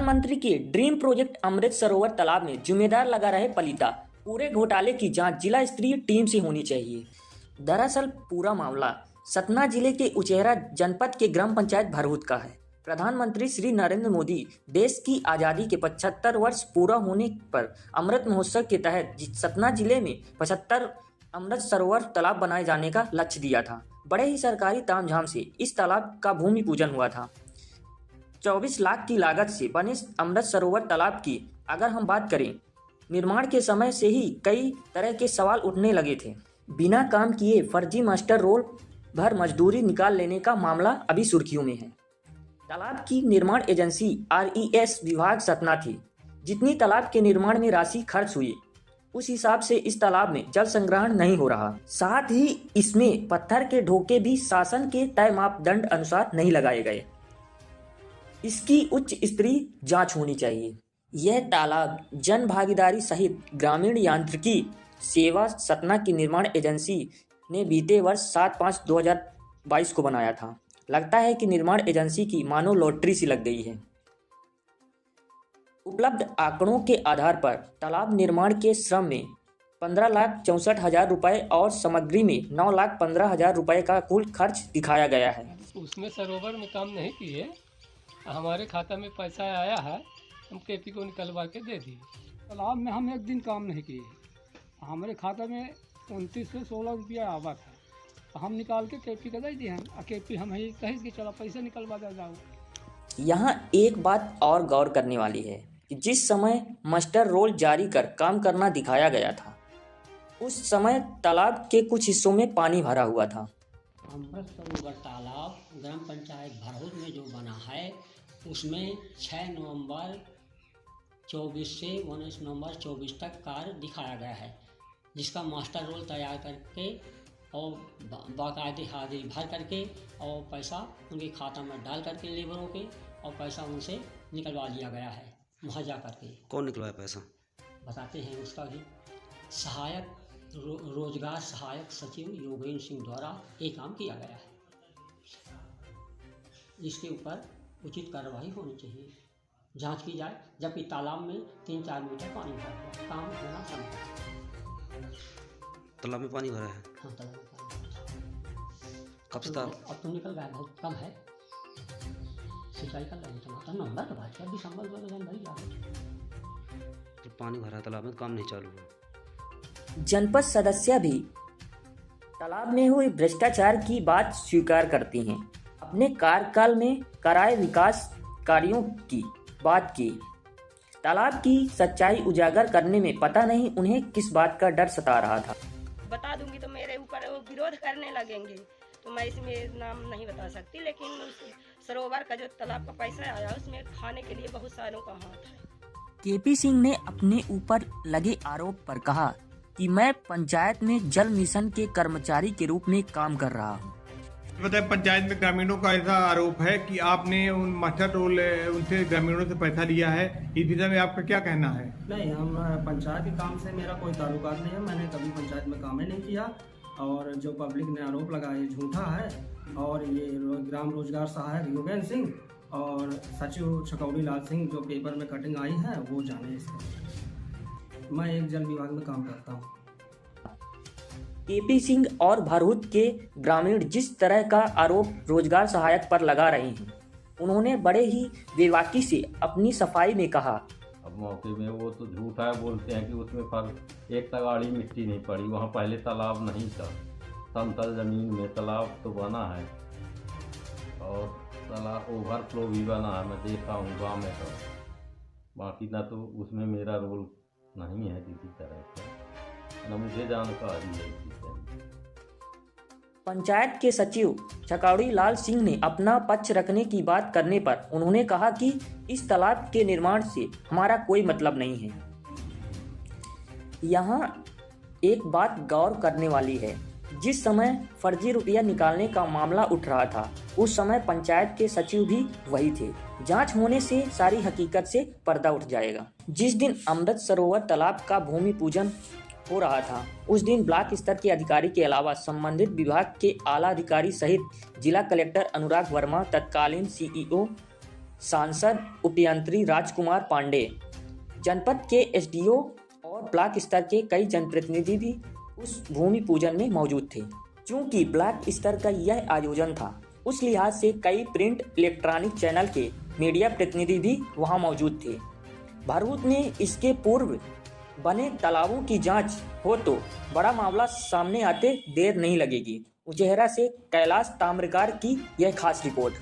प्रधानमंत्री के dream project Amrit Sarovar तालाब में जिम्मेदार लगा रहे पलीता। पूरे घोटाले की जांच जिला स्तरीय टीम से होनी चाहिए। दरअसल पूरा मामला सतना जिले के उचेहरा जनपद के ग्राम पंचायत भरहुत का है। प्रधानमंत्री श्री नरेंद्र मोदी देश की आज़ादी के 75 वर्ष पूरा होने पर अमृत महोत्सव के तहत सतना जिले में 75 अमृत सरोवर तालाब बनाए जाने का लक्ष्य दिया था। बड़े ही सरकारी तामझाम से इस तालाब का भूमि पूजन हुआ था। 24 लाख की लागत से बने अमृत सरोवर तालाब की अगर हम बात करें, निर्माण के समय से ही कई तरह के सवाल उठने लगे थे। बिना काम किए फर्जी मास्टर रोल भर मजदूरी निकाल लेने का मामला अभी सुर्खियों में है। तालाब की निर्माण एजेंसी RES विभाग सतना थी। जितनी तालाब के निर्माण में राशि खर्च हुई उस हिसाब से इस तालाब में जल संग्रहण नहीं हो रहा। साथ ही इसमें पत्थर के ढोके भी शासन के तय मापदंड अनुसार नहीं लगाए गए। इसकी उच्च स्तरीय जांच होनी चाहिए। यह तालाब जन भागीदारी सहित ग्रामीण यांत्रिकी सेवा सतना की निर्माण एजेंसी ने बीते वर्ष 7/5/2022 को बनाया था। लगता है कि निर्माण एजेंसी की मानो लॉटरी सी लग गई है। उपलब्ध आंकड़ों के आधार पर तालाब निर्माण के श्रम में 15,64,000 रुपये और सामग्री में 9,15,000 रुपये का कुल खर्च दिखाया गया है। उसमें सरोवर में काम नहीं किए, हमारे खाता में पैसा आया है, हम KP को निकलवा के दे दिए। तालाब में हम एक दिन काम नहीं किए, हमारे खाता में 29 से 16 रुपया आवा था, हम निकाल के KP का दे दिए हैं। KP हम ही कहीं कि चलो पैसे निकलवा दे जाओ। यहाँ एक बात और गौर करने वाली है कि जिस समय मास्टर रोल जारी कर काम करना दिखाया गया था, उस समय तालाब के कुछ हिस्सों में पानी भरा हुआ था। अमृत सरोवर तालाब ग्राम पंचायत भरहुत में जो बना है उसमें 6 नवंबर 24 से 19 नवंबर 24 तक कार्य दिखाया गया है, जिसका मास्टर रोल तैयार करके और बाकायदे हाजिरी भर करके और पैसा उनके खाता में डाल करके लेबरों के और पैसा उनसे निकलवा लिया गया है मुआवजा करके। कौन निकलवाया पैसा बताते हैं उसका भी। सहायक रोजगार सहायक सचिव योगेंद्र सिंह द्वारा ये काम किया गया है। इसके ऊपर उचित कार्रवाई होनी चाहिए, जांच की जाए, जबकि तालाब में 3-4 मीटर पानी भरा हुआ, काम होना संभव। तालाब में पानी भरा है? हाँ, तालाब में पानी भरा। कब से अब तो निकल गया, बहुत कम है। सिंचाई कर लगे टमाटर नवंबर के बाद क्या दिसंबर में जनवरी आ तो पानी भरा तालाब में, काम नहीं चालू हुआ। जनपद सदस्य भी तालाब में हुए भ्रष्टाचार की बात स्वीकार करती हैं। अपने कार्यकाल में कराए विकास कार्यों की बात की। तालाब की सच्चाई उजागर करने में पता नहीं उन्हें किस बात का डर सता रहा था। बता दूंगी तो मेरे ऊपर वो विरोध करने लगेंगे, तो मैं इसमें नाम नहीं बता सकती। लेकिन उस सरोवर का जो तालाब का पैसा आया उसमें खाने के लिए बहुत सारों का हाथ है। KP सिंह ने अपने ऊपर लगे आरोप पर कहा कि मैं पंचायत में जल मिशन के कर्मचारी के रूप में काम कर रहा हूँ। बताए पंचायत में ग्रामीणों का ऐसा आरोप है कि आपने उन मास्टर रोल उनसे ग्रामीणों से पैसा लिया है, इस विषय में आपका क्या कहना है? नहीं, हम पंचायत के काम से मेरा कोई ताल्लुकात नहीं है, मैंने कभी पंचायत में काम ही नहीं किया। और जो पब्लिक ने आरोप लगाया ये झूठा है। और ये ग्राम रोजगार सहायक योगेंद्र सिंह और सचिव छकौड़ी लाल सिंह जो पेपर में कटिंग आई है वो जाने इसका। मैं एक जल विभाग में काम करता हूँ। KP सिंह और भरहुत के ग्रामीण जिस तरह का आरोप रोजगार सहायक पर लगा रहे हैं, उन्होंने बड़े ही बेबाकी से अपनी सफाई में कहा। अब मौके में वो तो झूठा बोलते हैं कि उसमें पर एक तगाड़ी मिट्टी नहीं पड़ी, वहाँ पहले तालाब नहीं था, समतल जमीन में तालाब तो बना है और तालाब ओवरफ्लो भी बना है, मैं देखा हूँ गाँव में। तो बाकी ना तो उसमें मेरा रोल नहीं है किसी तरह से, न मुझे जानकारी है। पंचायत के सचिव छकौड़ी लाल सिंह ने अपना पक्ष रखने की बात करने पर उन्होंने कहा कि इस तालाब के निर्माण से हमारा कोई मतलब नहीं है। यहाँ एक बात गौर करने वाली है, जिस समय फर्जी रुपया निकालने का मामला उठ रहा था उस समय पंचायत के सचिव भी वही थे। जांच होने से सारी हकीकत से पर्दा उठ जाएगा। जिस दिन अमृत सरोवर तालाब का भूमि पूजन हो रहा था उस दिन ब्लॉक स्तर के अधिकारी के अलावा संबंधित विभाग के आला अधिकारी सहित जिला कलेक्टर अनुराग वर्मा, तत्कालीन CEO सांसद उपयंत्री राजकुमार पांडे, जनपद के एसडीओ और ब्लॉक स्तर के कई जनप्रतिनिधि भी उस भूमि पूजन में मौजूद थे। चूंकि ब्लॉक स्तर का यह आयोजन था, उस लिहाज से कई प्रिंट इलेक्ट्रॉनिक चैनल के मीडिया प्रतिनिधि भी वहां मौजूद थे। भरूच में इसके पूर्व बने तालाबों की जांच हो तो बड़ा मामला सामने आते देर नहीं लगेगी। उचेहरा से कैलाश ताम्रकार की यह खास रिपोर्ट।